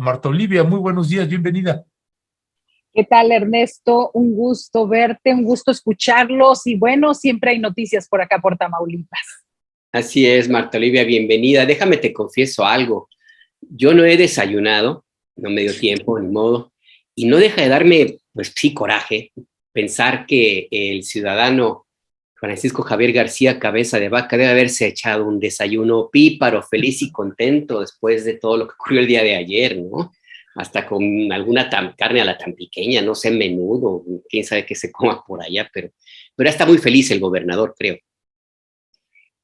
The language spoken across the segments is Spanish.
Marta Olivia. Muy buenos días, bienvenida. ¿Qué tal, Ernesto? Un gusto verte, un gusto escucharlos y bueno, siempre hay noticias por acá por Tamaulipas. Así es, Marta Olivia, bienvenida. Déjame te confieso algo. Yo no he desayunado, no me dio tiempo, ni modo, y no deja de darme, pues sí, coraje pensar que el ciudadano Francisco Javier García Cabeza de Vaca debe haberse echado un desayuno píparo, feliz y contento después de todo lo que ocurrió el día de ayer, ¿no? Hasta con alguna carne a la tampiqueña, no sé, menudo, quién sabe qué se coma por allá, pero está muy feliz el gobernador, creo.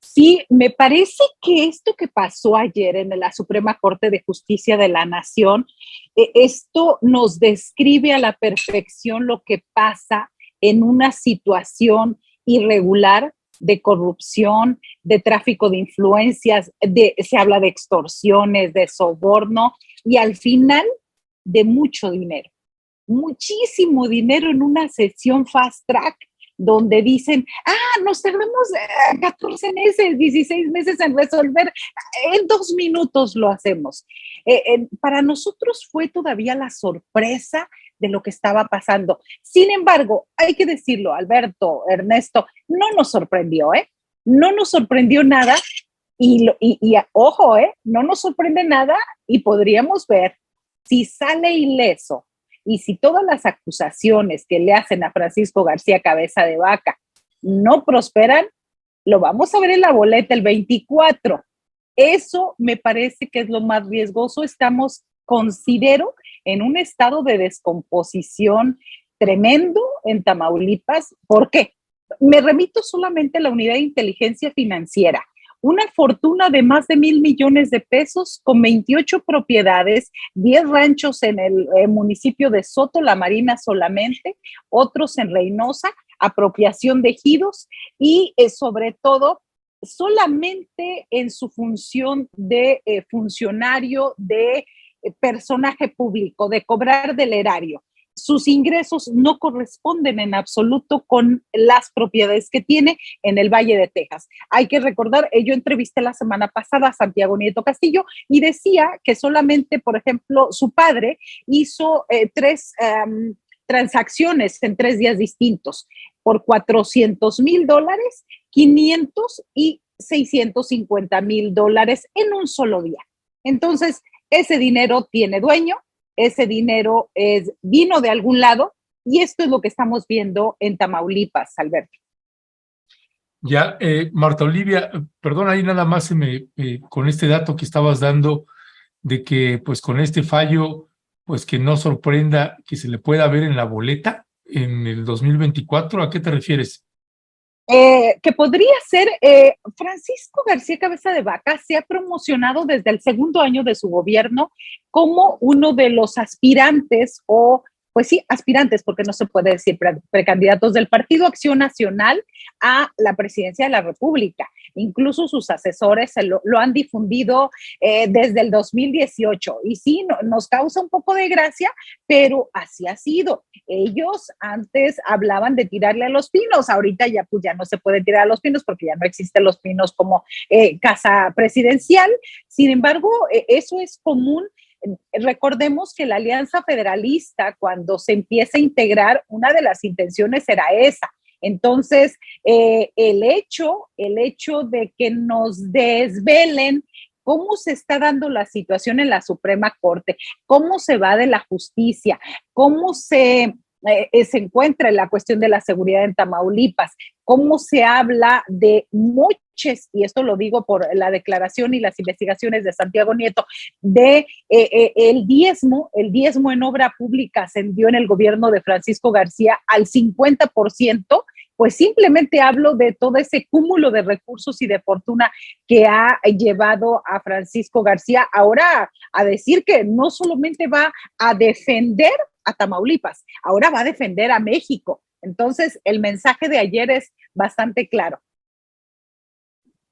Sí, me parece que esto que pasó ayer en la Suprema Corte de Justicia de la Nación, esto nos describe a la perfección lo que pasa en una situación irregular de corrupción, de tráfico de influencias, se habla de extorsiones, de soborno y al final de mucho dinero, muchísimo dinero en una sesión fast track donde dicen, nos tardamos 14 meses, 16 meses en resolver, en 2 minutos lo hacemos. Para nosotros fue todavía la sorpresa de lo que estaba pasando. Sin embargo, hay que decirlo, Alberto, Ernesto, no nos sorprendió, no nos sorprendió nada y ojo, no nos sorprende nada y podríamos ver si sale ileso y si todas las acusaciones que le hacen a Francisco García Cabeza de Vaca no prosperan, lo vamos a ver en la boleta el 24. Eso me parece que es lo más riesgoso. Estamos, considero, en un estado de descomposición tremendo en Tamaulipas. ¿Por qué? Me remito solamente a la unidad de inteligencia financiera. Una fortuna de más de 1,000 millones de pesos con 28 propiedades, 10 ranchos en el municipio de Soto, La Marina solamente, otros en Reynosa, apropiación de ejidos y sobre todo solamente en su función de funcionario, de personaje público, de cobrar del erario. Sus ingresos no corresponden en absoluto con las propiedades que tiene en el Valle de Texas. Hay que recordar, yo entrevisté la semana pasada a Santiago Nieto Castillo y decía que solamente, por ejemplo, su padre hizo 3 transacciones en 3 días distintos por $400,000, 500 y $650,000 en un solo día. Entonces, ese dinero tiene dueño, ese dinero vino de algún lado y esto es lo que estamos viendo en Tamaulipas, Alberto. Ya, Marta Olivia, perdón, ahí nada más con este dato que estabas dando de que pues con este fallo, pues que no sorprenda que se le pueda ver en la boleta en el 2024, ¿a qué te refieres? Que podría ser, Francisco García Cabeza de Vaca se ha promocionado desde el segundo año de su gobierno como uno de los aspirantes pues sí, aspirantes, porque no se puede decir precandidatos del Partido Acción Nacional a la presidencia de la República. Incluso sus asesores lo han difundido desde el 2018. Y sí, nos causa un poco de gracia, pero así ha sido. Ellos antes hablaban de tirarle a los pinos, ahorita ya, pues ya no se puede tirar a los pinos porque ya no existen los pinos como casa presidencial. Sin embargo, eso es común. Recordemos que la Alianza Federalista, cuando se empieza a integrar, una de las intenciones era esa. Entonces, el hecho de que nos desvelen cómo se está dando la situación en la Suprema Corte, cómo se va de la justicia, cómo se encuentra en la cuestión de la seguridad en Tamaulipas, cómo se habla de moches, y esto lo digo por la declaración y las investigaciones de Santiago Nieto, de el diezmo en obra pública ascendió en el gobierno de Francisco García al 50%, pues simplemente hablo de todo ese cúmulo de recursos y de fortuna que ha llevado a Francisco García ahora a decir que no solamente va a defender a Tamaulipas, ahora va a defender a México. Entonces, el mensaje de ayer es bastante claro.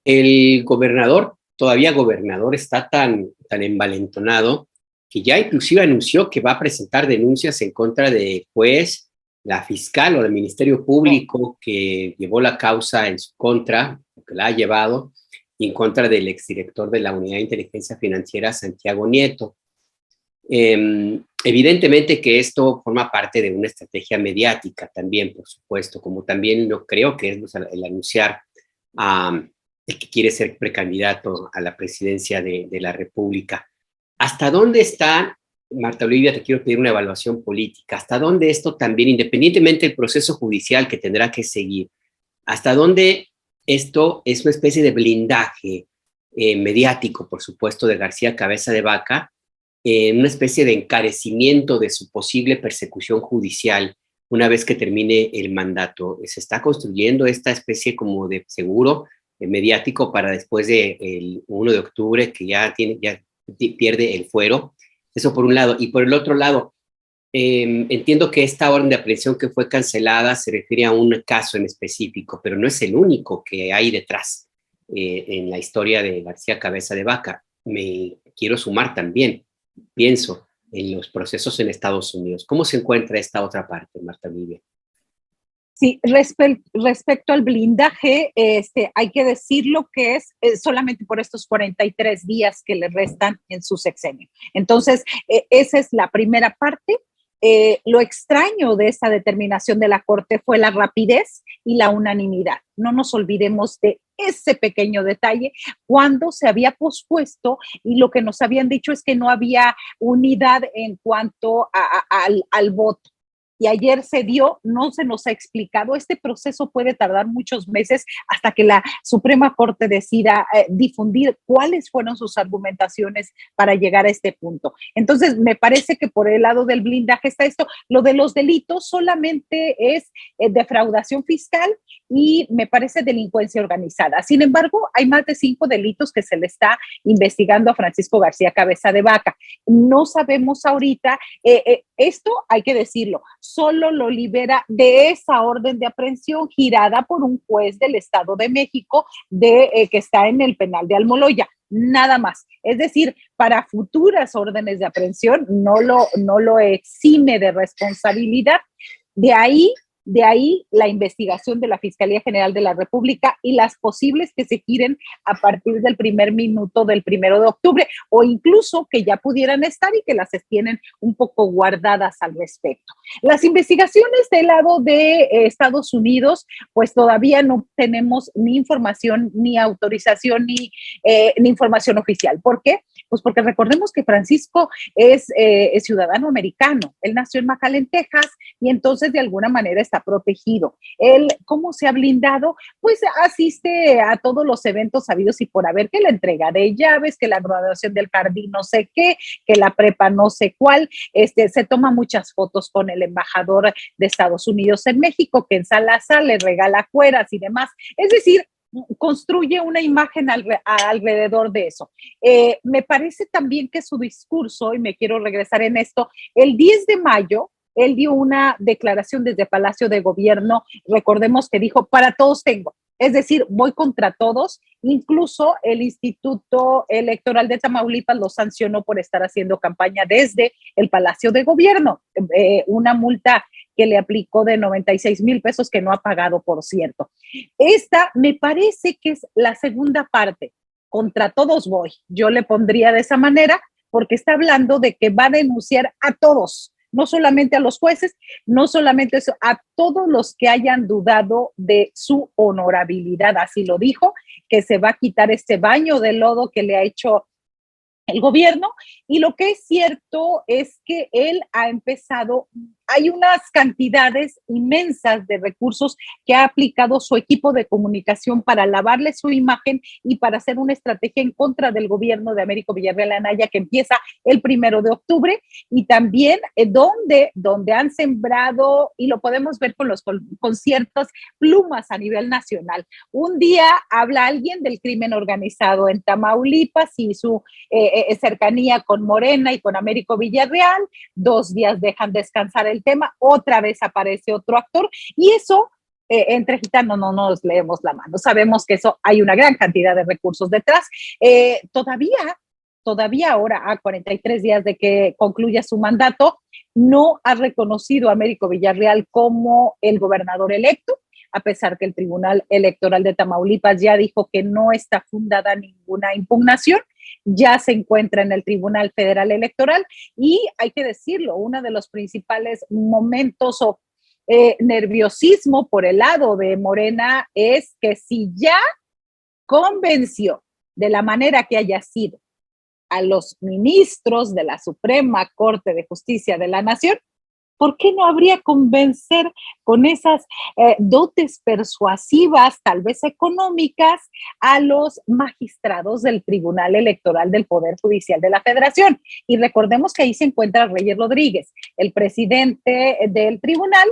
El gobernador, todavía gobernador, está tan envalentonado que ya inclusive anunció que va a presentar denuncias en contra de juez, la fiscal o del Ministerio Público que llevó la causa en su contra, que la ha llevado, y en contra del exdirector de la Unidad de Inteligencia Financiera, Santiago Nieto. Evidentemente que esto forma parte de una estrategia mediática también, por supuesto, como también yo creo que es el anunciar el que quiere ser precandidato a la presidencia de la República. ¿Hasta dónde está, Marta Olivia, te quiero pedir una evaluación política, hasta dónde esto también, independientemente del proceso judicial que tendrá que seguir, hasta dónde esto es una especie de blindaje mediático, por supuesto, de García Cabeza de Vaca, una especie de encarecimiento de su posible persecución judicial una vez que termine el mandato? Se está construyendo esta especie como de seguro mediático para después del 1 de octubre, que ya pierde el fuero. Eso por un lado. Y por el otro lado, entiendo que esta orden de aprehensión que fue cancelada se refiere a un caso en específico, pero no es el único que hay detrás en la historia de García Cabeza de Vaca. Me quiero sumar también, pienso, en los procesos en Estados Unidos. ¿Cómo se encuentra esta otra parte, Marta Olivia? Sí, respecto al blindaje, hay que decirlo que es solamente por estos 43 días que le restan en su sexenio. Entonces, esa es la primera parte. Lo extraño de esta determinación de la Corte fue la rapidez y la unanimidad. No nos olvidemos de ese pequeño detalle cuando se había pospuesto y lo que nos habían dicho es que no había unidad en cuanto al voto. Y ayer se dio, no se nos ha explicado, este proceso puede tardar muchos meses hasta que la Suprema Corte decida difundir cuáles fueron sus argumentaciones para llegar a este punto. Entonces, me parece que por el lado del blindaje está esto. Lo de los delitos solamente es defraudación fiscal y me parece delincuencia organizada. Sin embargo, hay más de 5 delitos que se le está investigando a Francisco García Cabeza de Vaca. No sabemos ahorita, esto hay que decirlo, solo lo libera de esa orden de aprehensión girada por un juez del Estado de México que está en el penal de Almoloya. Nada más. Es decir, para futuras órdenes de aprehensión no lo exime de responsabilidad. De ahí la investigación de la Fiscalía General de la República y las posibles que se giren a partir del primer minuto del 1 de octubre o incluso que ya pudieran estar y que las tienen un poco guardadas al respecto. Las investigaciones del lado de Estados Unidos, pues todavía no tenemos ni información, ni autorización, ni información oficial. ¿Por qué? Pues porque recordemos que Francisco es ciudadano americano. Él nació en McAllen, Texas, y entonces de alguna manera está protegido. Él, ¿cómo se ha blindado? Pues asiste a todos los eventos habidos y por haber, que la entrega de llaves, que la graduación del jardín no sé qué, que la prepa no sé cuál, se toma muchas fotos con el embajador de Estados Unidos en México, que en Salazar le regala cueras y demás. Es decir, construye una imagen alrededor de eso. Me parece también que su discurso, y me quiero regresar en esto, el 10 de mayo, él dio una declaración desde Palacio de Gobierno, recordemos que dijo, para todos tengo, es decir, voy contra todos, incluso el Instituto Electoral de Tamaulipas lo sancionó por estar haciendo campaña desde el Palacio de Gobierno, una multa que le aplicó de 96,000 pesos que no ha pagado, por cierto. Esta me parece que es la segunda parte, contra todos voy, yo le pondría de esa manera, porque está hablando de que va a denunciar a todos, no solamente a los jueces, no solamente eso, a todos los que hayan dudado de su honorabilidad, así lo dijo, que se va a quitar este baño de lodo que le ha hecho el gobierno. Y lo que es cierto es que él ha empezado, hay unas cantidades inmensas de recursos que ha aplicado su equipo de comunicación para lavarle su imagen y para hacer una estrategia en contra del gobierno de Américo Villarreal Anaya que empieza el 1 de octubre y también donde han sembrado, y lo podemos ver con los conciertos, plumas a nivel nacional. Un día habla alguien del crimen organizado en Tamaulipas y su cercanía con Morena y con Américo Villarreal, 2 días dejan descansar el tema, otra vez aparece otro actor y eso, entre gitanos no nos leemos la mano, sabemos que eso hay una gran cantidad de recursos detrás. Todavía ahora, a 43 días de que concluya su mandato, no ha reconocido a Américo Villarreal como el gobernador electo. a pesar que el Tribunal Electoral de Tamaulipas ya dijo que no está fundada ninguna impugnación, ya se encuentra en el Tribunal Federal Electoral y hay que decirlo, uno de los principales momentos o nerviosismo por el lado de Morena es que si ya convenció de la manera que haya sido a los ministros de la Suprema Corte de Justicia de la Nación, ¿por qué no habría convencer con esas dotes persuasivas, tal vez económicas, a los magistrados del Tribunal Electoral del Poder Judicial de la Federación? Y recordemos que ahí se encuentra Reyes Rodríguez, el presidente del tribunal,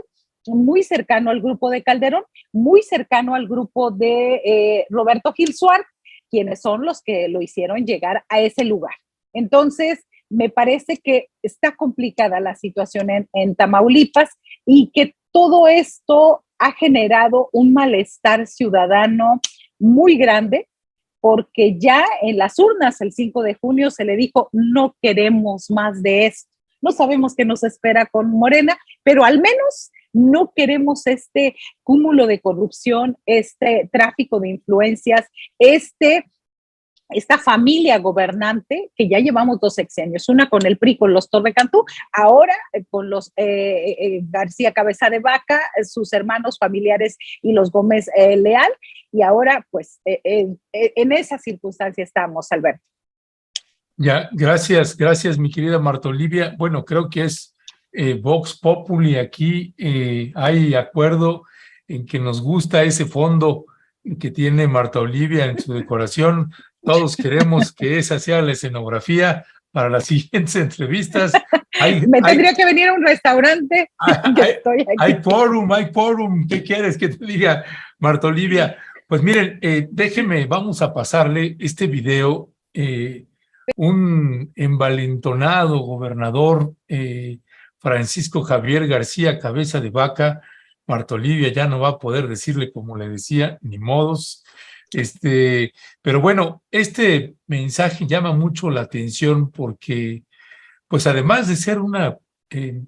muy cercano al grupo de Calderón, muy cercano al grupo de Roberto Gil Suárez, quienes son los que lo hicieron llegar a ese lugar. Entonces, me parece que está complicada la situación en Tamaulipas y que todo esto ha generado un malestar ciudadano muy grande, porque ya en las urnas el 5 de junio se le dijo, no queremos más de esto. No sabemos qué nos espera con Morena, pero al menos no queremos este cúmulo de corrupción, este tráfico de influencias, esta familia gobernante que ya llevamos 2 sexenios, una con el PRI, con los Torre Cantú, ahora con los García Cabeza de Vaca, sus hermanos familiares y los Gómez Leal, y ahora pues en esa circunstancia estamos, Alberto. Ya, gracias, mi querida Marta Olivia. Bueno, creo que es Vox Populi aquí, hay acuerdo en que nos gusta ese fondo que tiene Marta Olivia en su decoración. Todos queremos que esa sea la escenografía para las siguientes entrevistas. Tendría que venir a un restaurante. Hay quórum. ¿Qué quieres que te diga, Marta Olivia? Pues miren, déjeme, vamos a pasarle este video. Un envalentonado gobernador, Francisco Javier García Cabeza de Vaca, Marta Olivia ya no va a poder decirle como le decía, ni modos. Pero bueno, este mensaje llama mucho la atención porque, pues además de ser una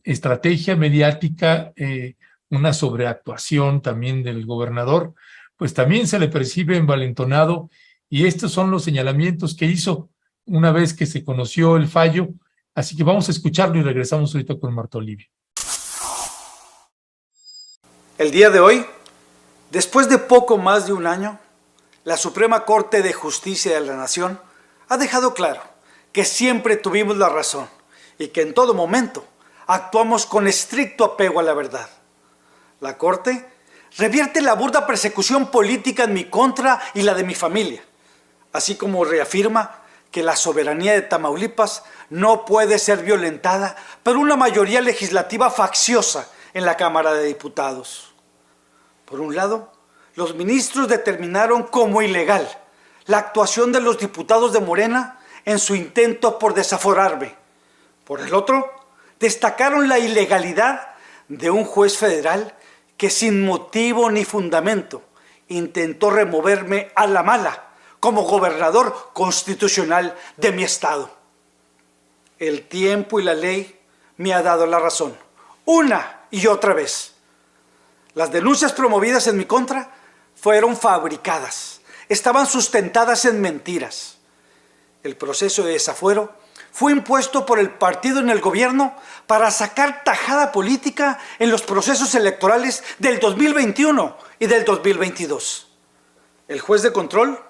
estrategia mediática, una sobreactuación también del gobernador, pues también se le percibe envalentonado, y estos son los señalamientos que hizo una vez que se conoció el fallo. Así que vamos a escucharlo y regresamos ahorita con Marta Olivia. El día de hoy, después de poco más de un año, la Suprema Corte de Justicia de la Nación ha dejado claro que siempre tuvimos la razón y que en todo momento actuamos con estricto apego a la verdad. La Corte revierte la burda persecución política en mi contra y la de mi familia, así como reafirma que la soberanía de Tamaulipas no puede ser violentada por una mayoría legislativa facciosa en la Cámara de Diputados. Por un lado, los ministros determinaron como ilegal la actuación de los diputados de Morena en su intento por desaforarme. Por el otro, destacaron la ilegalidad de un juez federal que sin motivo ni fundamento intentó removerme a la mala como gobernador constitucional de mi estado. El tiempo y la ley me ha dado la razón, una y otra vez. Las denuncias promovidas en mi contra fueron fabricadas, estaban sustentadas en mentiras. El proceso de desafuero fue impuesto por el partido en el gobierno para sacar tajada política en los procesos electorales del 2021 y del 2022. El juez de control,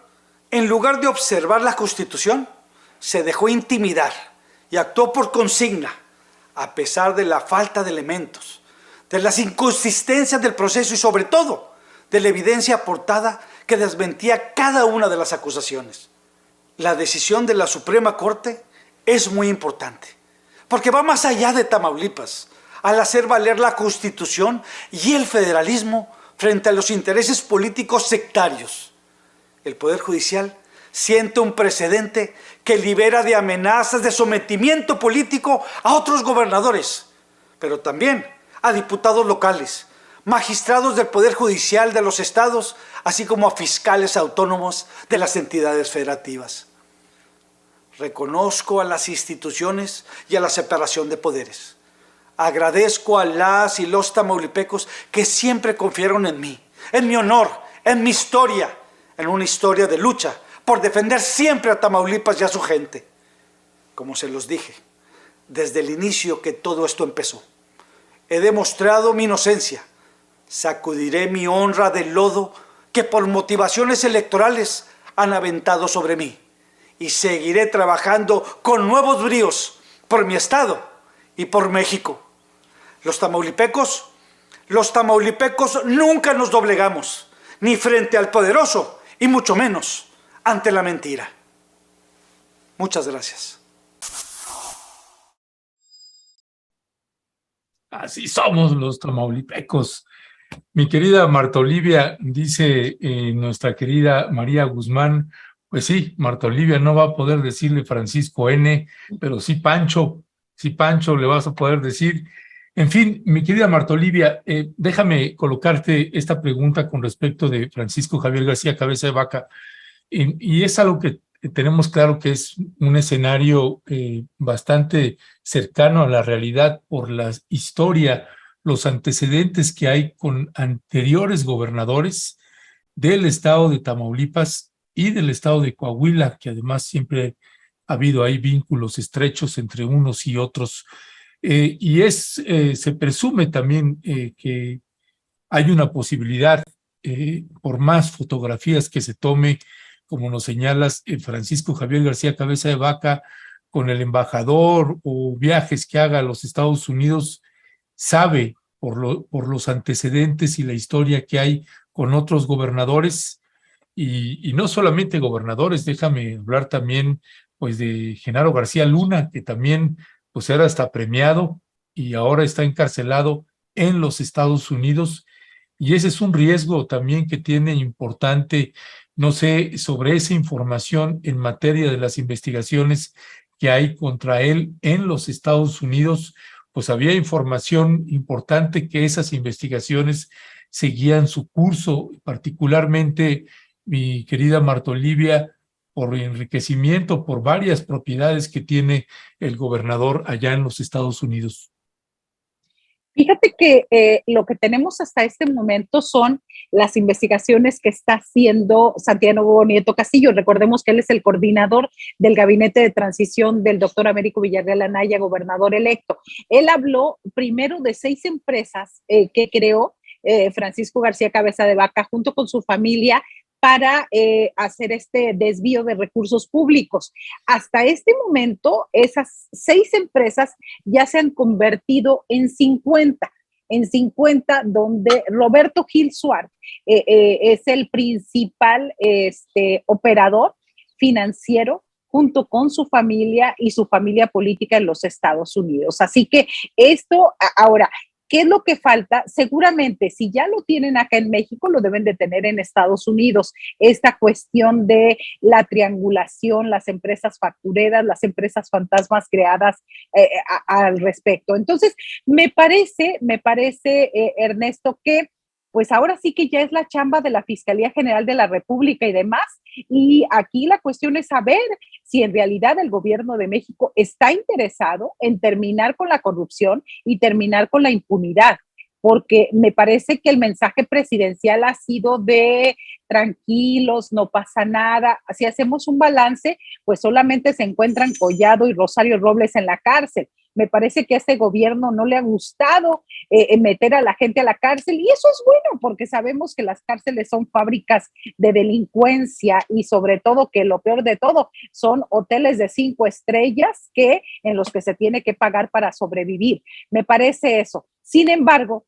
en lugar de observar la Constitución, se dejó intimidar y actuó por consigna, a pesar de la falta de elementos, de las inconsistencias del proceso y sobre todo de la evidencia aportada que desmentía cada una de las acusaciones. La decisión de la Suprema Corte es muy importante, porque va más allá de Tamaulipas, al hacer valer la Constitución y el federalismo frente a los intereses políticos sectarios. El Poder Judicial siente un precedente que libera de amenazas de sometimiento político a otros gobernadores, pero también a diputados locales, magistrados del Poder Judicial de los estados, así como a fiscales autónomos de las entidades federativas. Reconozco a las instituciones y a la separación de poderes. Agradezco a las y los tamaulipecos que siempre confiaron en mí, en mi honor, en mi historia, en una historia de lucha por defender siempre a Tamaulipas y a su gente. Como se los dije, desde el inicio que todo esto empezó, he demostrado mi inocencia. Sacudiré mi honra del lodo que por motivaciones electorales han aventado sobre mí. Y seguiré trabajando con nuevos bríos por mi estado y por México. Los tamaulipecos nunca nos doblegamos, ni frente al poderoso, y mucho menos ante la mentira. Muchas gracias. Así somos los tamaulipecos. Mi querida Marta Olivia, dice nuestra querida María Guzmán, pues sí, Marta Olivia no va a poder decirle Francisco N., pero sí Pancho le vas a poder decir. En fin, mi querida Marta Olivia, déjame colocarte esta pregunta con respecto de Francisco Javier García Cabeza de Vaca, y es algo que tenemos claro que es un escenario bastante cercano a la realidad por la historia, los antecedentes que hay con anteriores gobernadores del estado de Tamaulipas y del estado de Coahuila, que además siempre ha habido ahí vínculos estrechos entre unos y otros. Se presume también que hay una posibilidad, por más fotografías que se tome, como nos señalas, Francisco Javier García Cabeza de Vaca, con el embajador o viajes que haga a los Estados Unidos, sabe por los antecedentes y la historia que hay con otros gobernadores, y no solamente gobernadores, déjame hablar también pues de Genaro García Luna, que también pues era hasta premiado y ahora está encarcelado en los Estados Unidos, y ese es un riesgo también que tiene importante, no sé, sobre esa información en materia de las investigaciones que hay contra él en los Estados Unidos. Pues había información importante que esas investigaciones seguían su curso, particularmente, mi querida Marta Olivia, por enriquecimiento, por varias propiedades que tiene el gobernador allá en los Estados Unidos. Fíjate que lo que tenemos hasta este momento son las investigaciones que está haciendo Santiago Nieto Castillo. Recordemos que él es el coordinador del gabinete de transición del doctor Américo Villarreal Anaya, gobernador electo. Él habló primero de 6 empresas que creó Francisco García Cabeza de Vaca junto con su familia para hacer este desvío de recursos públicos. Hasta este momento, esas 6 empresas ya se han convertido en 50, donde Roberto Gil Suárez es el principal operador financiero junto con su familia y su familia política en los Estados Unidos. Así que esto ahora, ¿qué es lo que falta? Seguramente, si ya lo tienen acá en México, lo deben de tener en Estados Unidos. Esta cuestión de la triangulación, las empresas factureras, las empresas fantasmas creadas al respecto. Entonces, me parece, Ernesto, que pues ahora sí que ya es la chamba de la Fiscalía General de la República y demás. Y aquí la cuestión es saber si en realidad el gobierno de México está interesado en terminar con la corrupción y terminar con la impunidad, porque me parece que el mensaje presidencial ha sido de tranquilos, no pasa nada. Si hacemos un balance, pues solamente se encuentran Collado y Rosario Robles en la cárcel. Me parece que a este gobierno no le ha gustado meter a la gente a la cárcel, y eso es bueno porque sabemos que las cárceles son fábricas de delincuencia y sobre todo que lo peor de todo son hoteles de 5 estrellas en los que se tiene que pagar para sobrevivir. Me parece eso. Sin embargo,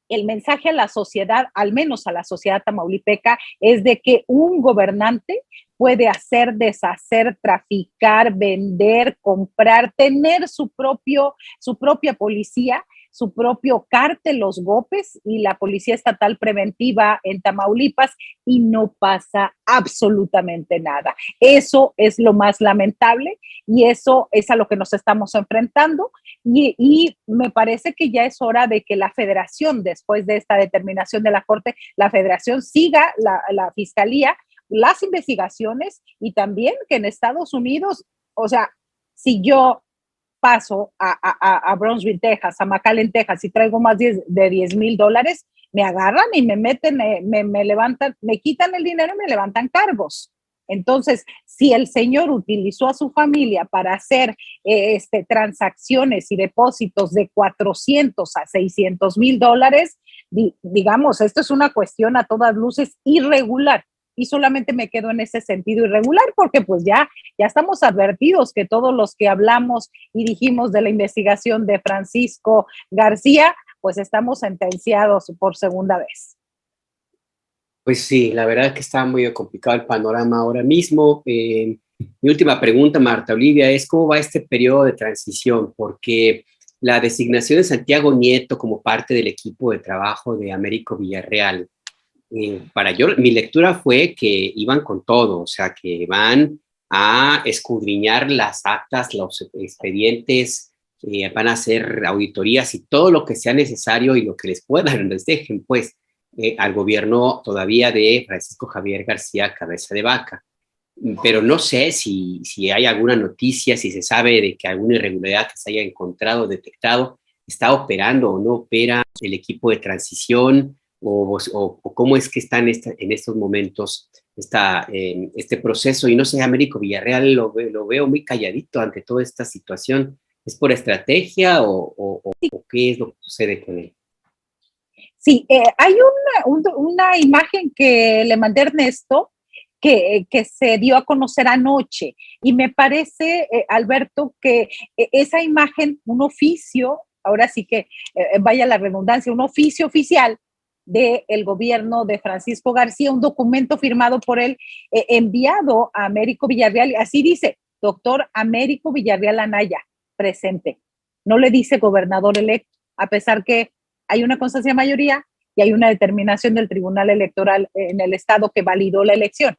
el mensaje a la sociedad, al menos a la sociedad tamaulipeca, es de que un gobernante puede hacer, deshacer, traficar, vender, comprar, tener su propia policía, su propio cártel, los GOPES y la Policía Estatal Preventiva en Tamaulipas, y no pasa absolutamente nada. Eso es lo más lamentable y eso es a lo que nos estamos enfrentando, y me parece que ya es hora de que la federación, después de esta determinación de la Corte, la federación siga la Fiscalía, las investigaciones, y también que en Estados Unidos, o sea, si yo paso a Brownsville, Texas, a McAllen, Texas, y traigo más de $10,000, me agarran y me meten, me levantan, me quitan el dinero y me levantan cargos. Entonces, si el señor utilizó a su familia para hacer transacciones y depósitos de 400 a 600 mil dólares, digamos, esto es una cuestión a todas luces irregular. Y solamente me quedo en ese sentido irregular porque pues ya estamos advertidos que todos los que hablamos y dijimos de la investigación de Francisco García, pues estamos sentenciados por segunda vez. Pues sí, la verdad es que está muy complicado el panorama ahora mismo. Mi última pregunta, Marta Olivia, es ¿cómo va este periodo de transición? Porque la designación de Santiago Nieto como parte del equipo de trabajo de Américo Villarreal, mi lectura fue que iban con todo, o sea, que van a escudriñar las actas, los expedientes, van a hacer auditorías y todo lo que sea necesario y lo que les puedan, les dejen, pues, al gobierno todavía de Francisco Javier García Cabeza de Vaca. Pero no sé si hay alguna noticia, si se sabe de que alguna irregularidad que se haya encontrado, detectado, está operando o no opera el equipo de transición, o cómo es que está en estos momentos este proceso. Y no sé, Américo Villarreal lo veo muy calladito ante toda esta situación. ¿Es por estrategia o qué es lo que sucede con él? Sí, hay una imagen que le mandé a Ernesto que se dio a conocer anoche y me parece, Alberto, que esa imagen, un oficio, ahora sí que vaya la redundancia, un oficio oficial del gobierno de Francisco García, un documento firmado por él, enviado a Américo Villarreal, así dice, doctor Américo Villarreal Anaya, presente. No le dice gobernador electo, a pesar que hay una constancia de mayoría y hay una determinación del Tribunal Electoral en el estado que validó la elección.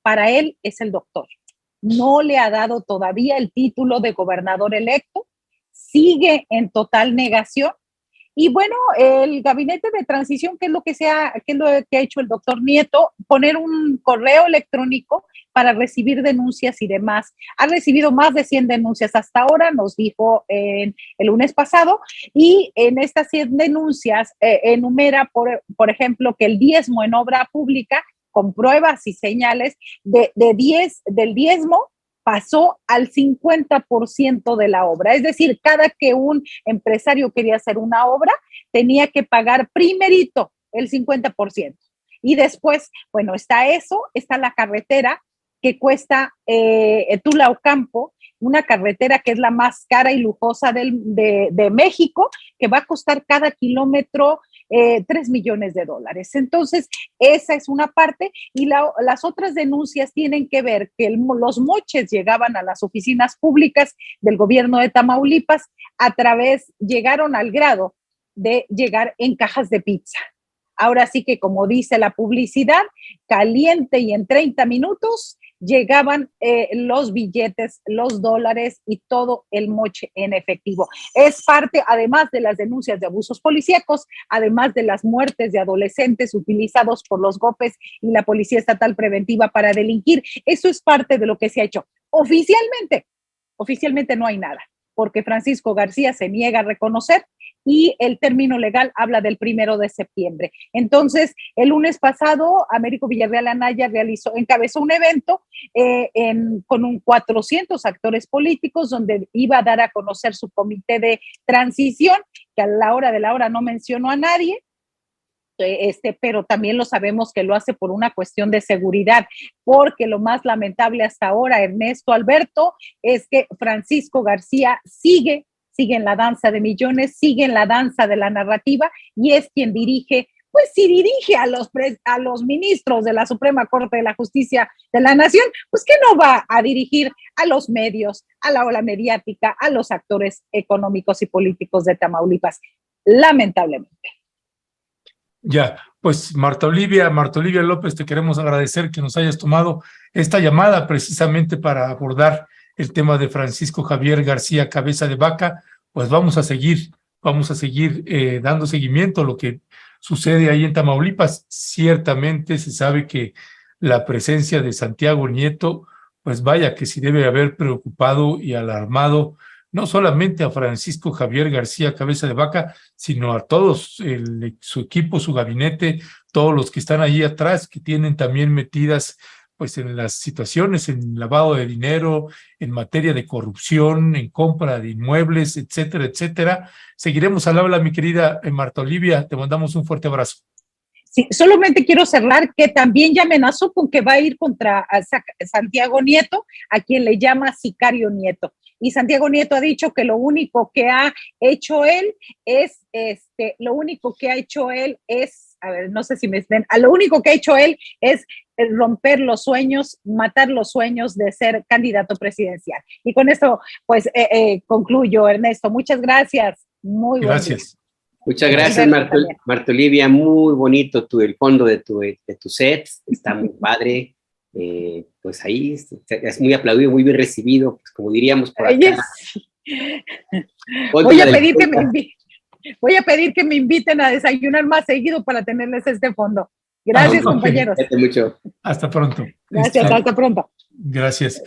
Para él es el doctor. No le ha dado todavía el título de gobernador electo, sigue en total negación. Y bueno, el gabinete de transición, ¿qué es lo que ha hecho el doctor Nieto? Poner un correo electrónico para recibir denuncias y demás. Ha recibido más de 100 denuncias hasta ahora, nos dijo el lunes pasado, y en estas 100 denuncias enumera, por ejemplo, que el diezmo en obra pública, con pruebas y señales, del diezmo pasó al 50% de la obra. Es decir, cada que un empresario quería hacer una obra, tenía que pagar primerito el 50%. Y después, bueno, está eso, está la carretera que cuesta Tula-Ocampo, una carretera que es la más cara y lujosa de México, que va a costar cada kilómetro $3 millones. Entonces, esa es una parte, y las otras denuncias tienen que ver que los moches llegaban a las oficinas públicas del gobierno de Tamaulipas llegaron al grado de llegar en cajas de pizza. Ahora sí que, como dice la publicidad, caliente y en 30 minutos llegaban los billetes, los dólares y todo el moche en efectivo. Es parte, además de las denuncias de abusos policíacos, además de las muertes de adolescentes utilizados por los GOPES y la Policía Estatal Preventiva para delinquir. Eso es parte de lo que se ha hecho. Oficialmente no hay nada, porque Francisco García se niega a reconocer y el término legal habla del 1 de septiembre. Entonces, el lunes pasado, Américo Villarreal Anaya encabezó un evento con 400 actores políticos donde iba a dar a conocer su comité de transición, que a la hora de la hora no mencionó a nadie, pero también lo sabemos que lo hace por una cuestión de seguridad, porque lo más lamentable hasta ahora, Ernesto, Alberto, es que Francisco García sigue en la danza de millones, sigue en la danza de la narrativa y es quien dirige, pues si dirige a los ministros de la Suprema Corte de la Justicia de la Nación, pues que no va a dirigir a los medios, a la ola mediática, a los actores económicos y políticos de Tamaulipas, lamentablemente. Ya, pues Marta Olivia López, te queremos agradecer que nos hayas tomado esta llamada precisamente para abordar el tema de Francisco Javier García Cabeza de Vaca. Pues vamos a seguir dando seguimiento a lo que sucede ahí en Tamaulipas. Ciertamente se sabe que la presencia de Santiago Nieto, pues vaya que sí debe haber preocupado y alarmado no solamente a Francisco Javier García Cabeza de Vaca, sino a todos, su equipo, su gabinete, todos los que están ahí atrás, que tienen también metidas pues en las situaciones, en lavado de dinero, en materia de corrupción, en compra de inmuebles, etcétera, etcétera. Seguiremos al habla, mi querida Marta Olivia, te mandamos un fuerte abrazo. Sí, solamente quiero cerrar que también ya amenazó con que va a ir contra Santiago Nieto, a quien le llama sicario Nieto. Y Santiago Nieto ha dicho que lo único que ha hecho él es, a ver, no sé si me ven, lo único que ha hecho él es romper los sueños, matar los sueños de ser candidato presidencial. Y con esto, pues, concluyo, Ernesto. Muchas gracias. Muy gracias. Muchas gracias, Marta Olivia. Muy bonito el fondo de tu set. Está muy padre. Pues ahí es muy aplaudido, muy bien recibido, pues como diríamos por acá. Voy a pedir que me inviten a desayunar más seguido para tenerles este fondo. Gracias, compañeros. Mucho. Hasta pronto. Gracias, hasta pronto. Gracias.